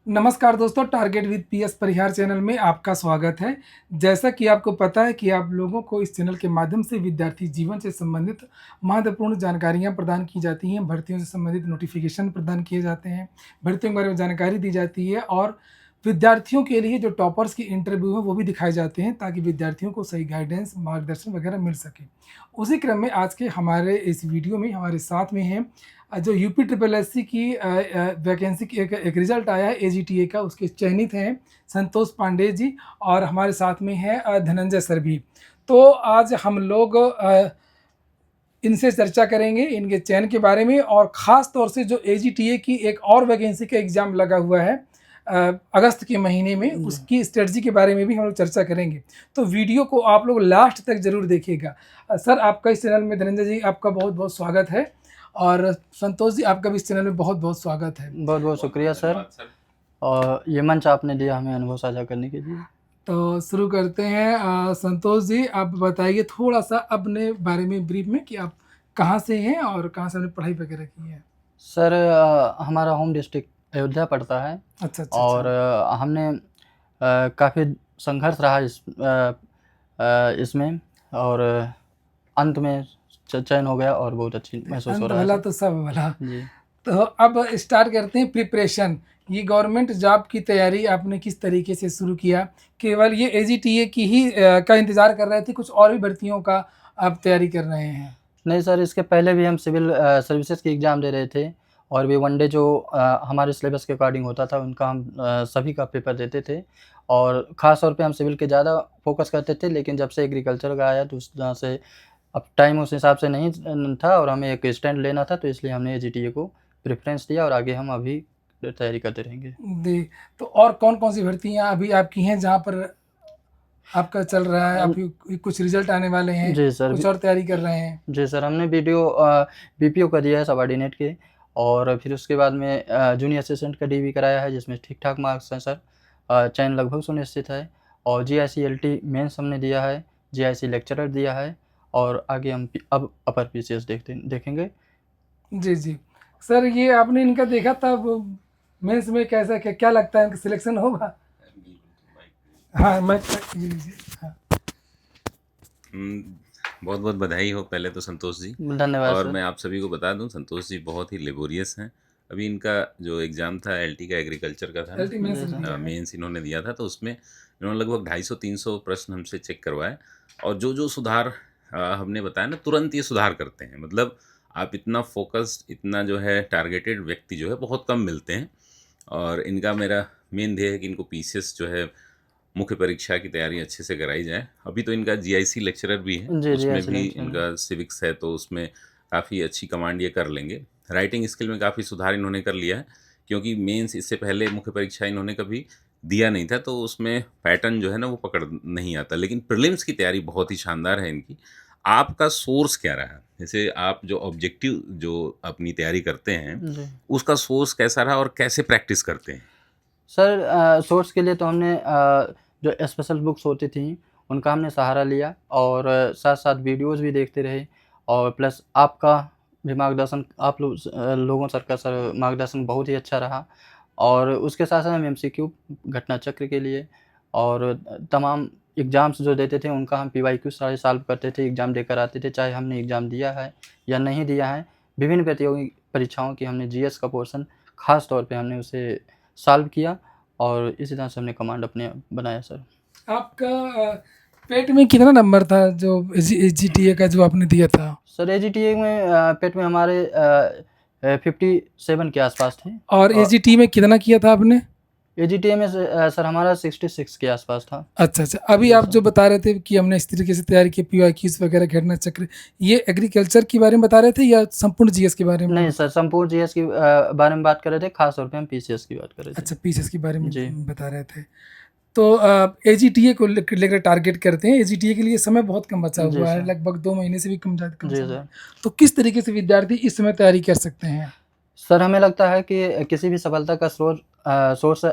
नमस्कार दोस्तों, target with PS Parihar channel में आपका स्वागत है। जैसा कि आपको पता है कि आप लोगों को इस चैनल के माध्यम से विद्यार्थी जीवन से संबंधित महत्वपूर्ण जानकारियां प्रदान की जाती हैं, भर्तियों से संबंधित नोटिफिकेशन प्रदान किए जाते हैं, भर्तियों के बारे में जानकारी दी जाती है और विद्यार्थियों के लिए जो टॉपर्स की इंटरव्यू है वो भी दिखाए जाते हैं ताकि विद्यार्थियों को सही गाइडेंस, मार्गदर्शन वगैरह मिल सके। उसी क्रम में आज के हमारे इस वीडियो में हमारे साथ में हैं जो यूपी ट्रिपल एस सी की वैकेंसी की एक रिजल्ट आया है एजीटीए का, उसके चयनित हैं संतोष पांडे जी और हमारे साथ में है धनंजय सर भी। तो आज हम लोग इनसे चर्चा करेंगे इनके चयन के बारे में और ख़ास तौर से जो एजीटीए की एक और वैकेंसी का एग्ज़ाम लगा हुआ है अगस्त के महीने में, उसकी स्ट्रेटजी के बारे में भी हम लोग चर्चा करेंगे। तो वीडियो को आप लोग लास्ट तक ज़रूर देखिएगा। सर, आपका इस चैनल में, धनंजय जी आपका बहुत बहुत स्वागत है और संतोष जी आपका भी इस चैनल में बहुत बहुत स्वागत है। बहुत बहुत शुक्रिया सर, और ये मंच आपने दिया हमें अनुभव साझा करने के लिए। तो शुरू करते हैं। संतोष जी, आप बताइए थोड़ा सा अपने बारे में ब्रीफ में कि आप कहाँ से हैं और कहाँ से आपने पढ़ाई वगैरह की है। सर, हमारा होम डिस्ट्रिक्ट अयोध्या पड़ता है। अच्छा अच्छा और हमने काफ़ी संघर्ष रहा इसमें, और अंत में चयन हो गया और बहुत अच्छी महसूस हो रहा है। भला तो सब भला जी। तो अब स्टार्ट करते हैं प्रिपरेशन। ये गवर्नमेंट जॉब की तैयारी आपने किस तरीके से शुरू किया? केवल ये एजीटीए की ही का इंतज़ार कर रहे थे, कुछ और भी भर्तियों का आप तैयारी कर रहे हैं? नहीं सर, इसके पहले भी हम सिविल सर्विसेज की एग्ज़ाम दे रहे थे, और भी वनडे जो हमारे सिलेबस के अकॉर्डिंग होता था उनका हम सभी का पेपर देते थे। और ख़ास तौर पे हम सिविल के ज़्यादा फोकस करते थे, लेकिन जब से एग्रीकल्चर का आया तो उस तरह से अब टाइम उस हिसाब से नहीं था और हमें एक स्टैंड लेना था, तो इसलिए हमने एजीटीए को प्रेफ़रेंस दिया और आगे हम अभी तैयारी करते रहेंगे। जी, तो और कौन-कौन सी भर्तियाँ अभी आपकी हैं जहाँ पर आपका चल रहा है? अभी कुछ रिज़ल्ट आने वाले हैं, जी सर। कुछ और तैयारी कर रहे हैं? जी सर, हमने बीपीओ का दिया है सबऑर्डिनेट के, और फिर उसके बाद में जूनियर असिस्टेंट का डीवी कराया है, जिसमें ठीक-ठाक मार्क्स हैं सर। चयन लगभग सुनिश्चित है। और जीआईसी-एलटी मेंस हमने दिया है, जीआईसी लेक्चरर दिया है, और आगे हम अब अपर पीसीएस देखेंगे। जी, जी। सर, ये आपने इनका देखा था मेंस में, कैसा क्या लगता है इनका सिलेक्शन होगा? हाँ, मैं लीजिए। हाँ। बहुत बहुत बधाई हो पहले तो संतोष जी। धन्यवाद और सर। मैं आप सभी को बता दूं, संतोष जी बहुत ही लेबोरियस हैं। अभी इनका जो एग्ज़ाम था एलटी का, एग्रीकल्चर का था एलटी मेंस दिया ना, है। मेंस इन्होंने दिया था, तो उसमें इन्होंने लगभग 250-300 प्रश्न हमसे चेक करवाए। और जो जो सुधार हमने बताया ना, तुरंत ये सुधार करते हैं। मतलब आप इतना फोकस्ड, इतना जो है टारगेटेड व्यक्ति जो है बहुत कम मिलते हैं। और इनका मेरा मेन ध्येय है कि इनको पीसीएस जो है, मुख्य परीक्षा की तैयारी अच्छे से कराई जाए। अभी तो इनका जीआईसी लेक्चरर भी है, जी, उसमें जीआईसी भी लेक्चरर है। इनका सिविक्स है, तो उसमें काफ़ी अच्छी कमांड ये कर लेंगे। राइटिंग स्किल में काफ़ी सुधार इन्होंने कर लिया है, क्योंकि मेंस इससे पहले मुख्य परीक्षा इन्होंने कभी दिया नहीं था, तो उसमें पैटर्न जो है ना वो पकड़ नहीं आता। लेकिन प्रीलिम्स की तैयारी बहुत ही शानदार है इनकी। आपका सोर्स क्या रहा? जैसे आप जो ऑब्जेक्टिव जो अपनी तैयारी करते हैं, जी। उसका सोर्स कैसा रहा और कैसे प्रैक्टिस करते हैं? सर, सोर्स के लिए तो हमने जो स्पेशल बुक्स होती थी उनका हमने सहारा लिया, और साथ-साथ वीडियोज़ भी देखते रहे, और प्लस आपका भी मार्गदर्शन, आप लोगों सर का मार्गदर्शन बहुत ही अच्छा रहा। और उसके साथ-साथ हम एमसीक्यू, घटना चक्र के लिए, और तमाम एग्ज़ाम्स जो देते थे उनका हम पीवाईक्यू सारे सॉल्व करते थे, एग्ज़ाम देकर आते थे, चाहे हमने एग्ज़ाम दिया है या नहीं दिया है। विभिन्न प्रतियोगी परीक्षाओं की हमने जीएस का पोर्शन ख़ास तौर पे हमने उसे सॉल्व किया, और इसी तरह से हमने कमांड अपने बनाया सर। आपका पेट में कितना नंबर था जो जीटीए का जो आपने दिया था? सर, एजीटीए में पेट में हमारे 57 के आसपास थे। और एजीटी में कितना किया था आपने? एजीटीए में सर हमारा 66 के आसपास था। अच्छा अच्छा। अभी आप जो बता रहे थे कि हमने इस तरीके से तैयारी की, पीवाईक्यूज वगैरह, घटना चक्र, ये एग्रीकल्चर के बारे में बता रहे थे या संपूर्ण जीएस के बारे में? नहीं सर, संपूर्ण जीएस की बारे में बात कर रहे थे, खास तौर पे हम पीसीएस की बात कर रहे थे। अच्छा, पीसीएस के बारे में जी। बता रहे थे। तो एजीटीए को लेकर टारगेट करते हैं। एजीटीए के लिए समय बहुत कम बचा जी हुआ है, सर। लगभग 2 महीने से भी कम जी समय। सर। तो किस तरीके से विद्यार्थी इस समय तैयारी कर सकते हैं? सर, हमें लगता है कि किसी भी सफलता का सोर्स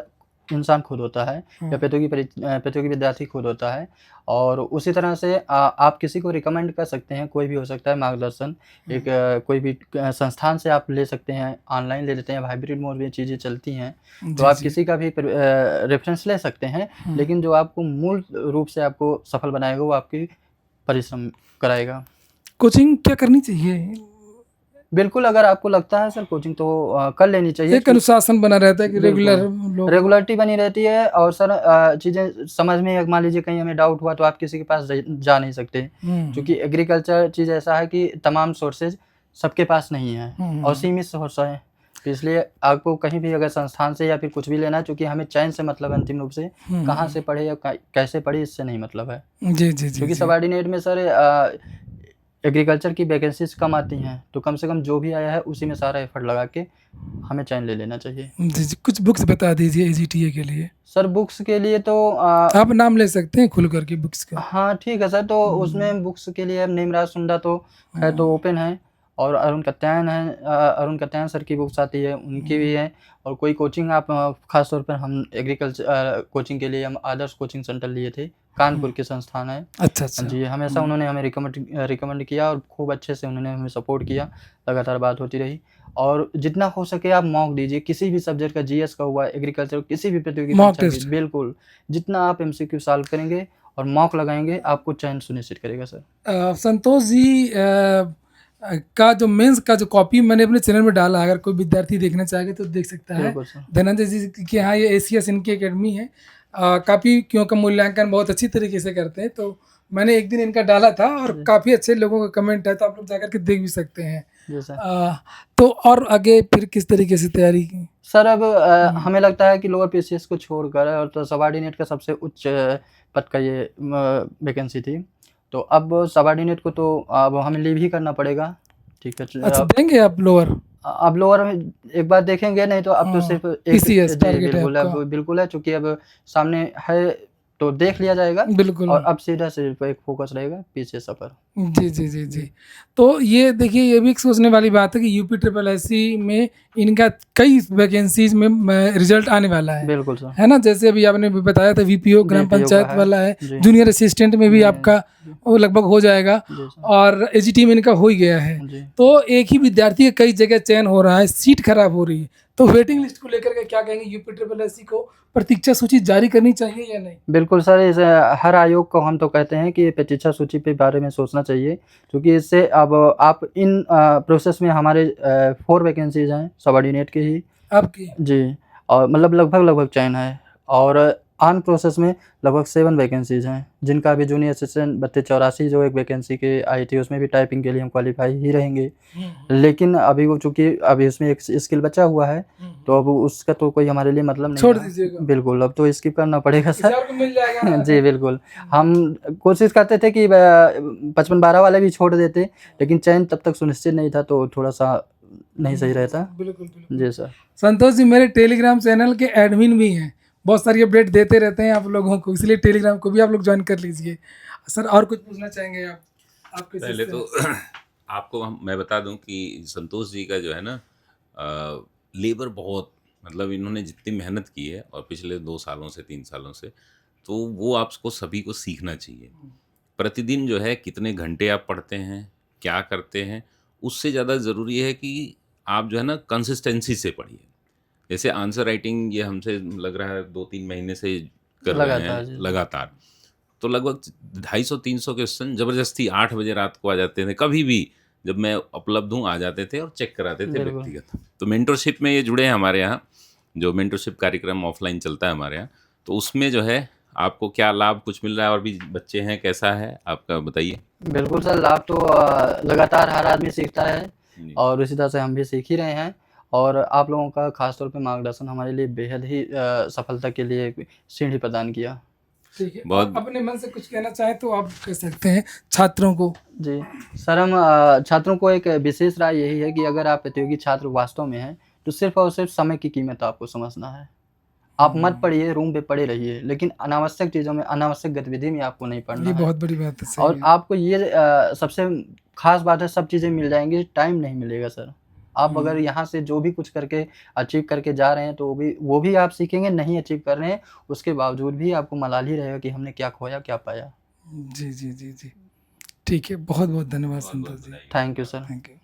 इंसान खुद होता है हाँ। या प्रतियोगी विद्यार्थी खुद होता है। और उसी तरह से आप किसी को रिकमेंड कर सकते हैं, कोई भी हो सकता है मार्गदर्शन। एक कोई भी संस्थान से आप ले सकते हैं, ऑनलाइन ले लेते हैं, हाइब्रिड मोड में चीज़ें चलती हैं, तो जी, आप जी। किसी का भी रेफरेंस ले सकते हैं। लेकिन जो आपको मूल रूप से आपको सफल बनाएगा वो आपकी परिश्रम कराएगा। कोचिंग क्या करनी चाहिए? बिल्कुल, अगर आपको लगता है सर कोचिंग तो कर लेनी चाहिए। एक अनुशासन बना रहता है कि रेगुलर बिल्कुल, लोग रेगुलरिटी बनी रहती है। और सर चीज़ें समझ में, मान लीजिए कहीं हमें डाउट हुआ तो आप किसी के पास जा नहीं सकते, क्योंकि एग्रीकल्चर चीज़ ऐसा है कि तमाम सोर्सेज सबके पास नहीं है और सीमित सोर्स है। तो इसलिए आपको कहीं भी अगर संस्थान से या फिर कुछ भी लेना है, चूँकि हमें चयन से मतलब है अंतिम रूप से, कहाँ से पढ़े या कैसे पढ़े इससे नहीं मतलब है। जी, जी, जी, क्योंकि जी। सबऑर्डिनेट में सर एग्रीकल्चर की वैकेंसीज कम आती हैं, तो कम से कम जो भी आया है उसी में सारा एफर्ट लगा के हमें चयन ले लेना चाहिए। जी, जी। कुछ बुक्स बता दीजिए एजीटीए के लिए। सर बुक्स के लिए तो आप नाम ले सकते हैं खुल करके बुक्स का। हाँ ठीक है सर, तो उसमें बुक्स के लिए अब निमराज सुंडा तो है तो ओपन है, और अरुण कत्यायन है, अरुण कत्यायन सर की बुक्स आती है, उनकी भी है। और कोई कोचिंग आप खास तौर पर हम एग्रीकल्चर कोचिंग के लिए हम आदर्श कोचिंग सेंटर लिए थे, कानपुर के संस्थान है। अच्छा, अच्छा। जी, हमेशा उन्होंने हमें रिकमेंड किया और खूब अच्छे से उन्होंने हमें सपोर्ट किया, लगातार बात होती रही। और जितना हो सके आप मॉक दीजिए, किसी भी सब्जेक्ट का, जीएस का हुआ, एग्रीकल्चर, किसी भी प्रतियोगी मॉक परीक्षा टेस्ट। की, बिल्कुल जितना आप एमसीक्यू सॉल्व करेंगे और मॉक लगाएंगे आपको चयन सुनिश्चित करेगा सर। संतोष जी का जो मेंस का जो कॉपी मैंने अपने चैनल में डाला, अगर कोई विद्यार्थी देखना चाहेगा तो देख सकता है। बिल्कुल सर। धनंजय जी के यहाँ ये एसीएस इनकी एकेडमी है। काफ़ी क्यों का मूल्यांकन बहुत अच्छी तरीके से करते हैं, तो मैंने एक दिन इनका डाला था और काफ़ी अच्छे लोगों का कमेंट है, तो आप लोग जाकर के देख भी सकते हैं। जी सर। तो और आगे फिर किस तरीके से तैयारी की? सर अब हमें लगता है कि लोअर पीसीएस को छोड़कर और तो सबऑर्डिनेट का सबसे उच्च पद का ये वैकेंसी थी, तो अब सबऑर्डिनेट को तो अब हमें लीव ही करना पड़ेगा। ठीक है, अच्छा, देंगे आप लोअर? अब लोअर में एक बार देखेंगे, नहीं तो अब तो सिर्फ एक पीसीएस जी टारगेट है बिल्कुल, आपका। अब बिल्कुल है, चूँकि अब सामने है तो देख लिया जाएगा। बिल्कुल। और अब सीधा सिर्फ एक फोकस रहेगा पीसीएस पर। जी, जी, जी, जी। तो ये देखिए, ये भी एक सोचने वाली बात है कि यूपी ट्रिपल एससी में इनका कई वैकेंसीज में रिजल्ट आने वाला बिल्कुल सर। है ना? जैसे अभी आपने भी बताया था वीपीओ ग्राम VPO का पंचायत है। वाला है, जी। जूनियर असिस्टेंट में भी जी, आपका जी। वो लगभग हो जाएगा, जी सर। और एजीटी में इनका हो ही गया है। जी। तो एक ही विद्यार्थी का कई जगह चयन हो रहा है, सीट खराब हो रही है, तो वेटिंग लिस्ट को लेकर के क्या कहेंगे? यूपी ट्रिपल एससी को प्रतीक्षा सूची जारी करनी चाहिए या नहीं? बिल्कुल सर, इस हर आयोग को हम तो कहते हैं कि प्रतीक्षा सूची के बारे में सोचना चाहिए, क्योंकि इससे अब आप इन प्रोसेस में हमारे 4 वैकेंसीज हैं सबऑर्डिनेट की ही आपकी? जी, और मतलब लगभग चयन है, और ऑन प्रोसेस में लगभग 7 वैकेंसीज हैं, जिनका भी जूनियर असिस्टेंट 3284 जो एक वैकेंसी के आई थी, उसमें भी टाइपिंग के लिए हम क्वालिफाई ही रहेंगे। लेकिन अभी वो चूँकि अभी उसमें एक स्किल बचा हुआ है, तो अब उसका तो कोई हमारे लिए मतलब नहीं छोड़ रहा। दीजिएगा। बिल्कुल, अब तो स्किप करना पड़ेगा किसी सर। और को मिल जाएगा। जी बिल्कुल, हम कोशिश करते थे कि 55-12 वाले भी छोड़ देते, लेकिन चयन तब तक सुनिश्चित नहीं था, तो थोड़ा-सा नहीं सही रहता। बिल्कुल, बिल्कुल। जी सर। संतोष जी मेरे टेलीग्राम चैनल के एडमिन भी हैं, बहुत सारी अपडेट देते रहते हैं आप लोगों को, इसलिए टेलीग्राम को भी आप लोग ज्वाइन कर लीजिए। सर और कुछ पूछना चाहेंगे आप? आपके पहले तो आपको मैं बता दूं कि संतोष जी का जो है ना लेबर बहुत, मतलब इन्होंने जितनी मेहनत की है और पिछले 2 सालों से 3 सालों से, तो वो आपको सभी को सीखना चाहिए। प्रतिदिन जो है कितने घंटे आप पढ़ते हैं, क्या करते हैं, उससे ज़्यादा ज़रूरी है कि आप जो है ना कंसिस्टेंसी से पढ़िए। जैसे आंसर राइटिंग ये हमसे लग रहा है 2-3 महीने से कर रहे लगातार जी। हैं लगातार, तो लगभग 250-300 क्वेश्चन ज़बरदस्ती 8 बजे रात को आ जाते थे, कभी भी जब मैं उपलब्ध हूँ आ जाते थे और चेक कराते थे बिल्कुल। व्यक्तिगत। तो मेंटरशिप में ये जुड़े हैं हमारे यहाँ, जो मेंटरशिप कार्यक्रम ऑफलाइन चलता है हमारे यहाँ, तो उसमें जो है आपको क्या लाभ कुछ मिल रहा है, और भी बच्चे हैं, कैसा है आपका बताइए? बिल्कुल सर, लाभ तो लगातार हर आदमी सीखता है, जी। और उसी तरह से हम भी सीख ही रहे हैं, और आप लोगों का खास तौर पे मार्गदर्शन हमारे लिए बेहद ही सफलता के लिए एक सीढ़ी प्रदान किया। ठीक है, बहुत- अपने मन से कुछ कहना चाहें तो आप कह सकते हैं छात्रों को। जी सर, हम छात्रों को एक विशेष राय यही है कि अगर आप प्रतियोगी छात्र वास्तव में हैं, तो सिर्फ और सिर्फ समय की कीमत आपको समझना है। आप मत पढ़िए, रूम पे पड़े रहिए, लेकिन अनावश्यक चीज़ों में, अनावश्यक गतिविधि में आपको नहीं पढ़ना ये है। बहुत बड़ी बात है, सही और है। आपको ये सबसे खास बात है, सब चीज़ें मिल जाएंगी, टाइम नहीं मिलेगा सर। आप अगर यहाँ से जो भी कुछ करके अचीव करके जा रहे हैं तो वो भी आप सीखेंगे, नहीं अचीव कर रहे हैं उसके बावजूद भी आपको मलाल ही रहेगा कि हमने क्या खोया, क्या पाया। जी, जी, जी, जी। ठीक है, बहुत-बहुत धन्यवाद बहुत बहुत संतोष जी। बधाई। Thank you sir. Thank you.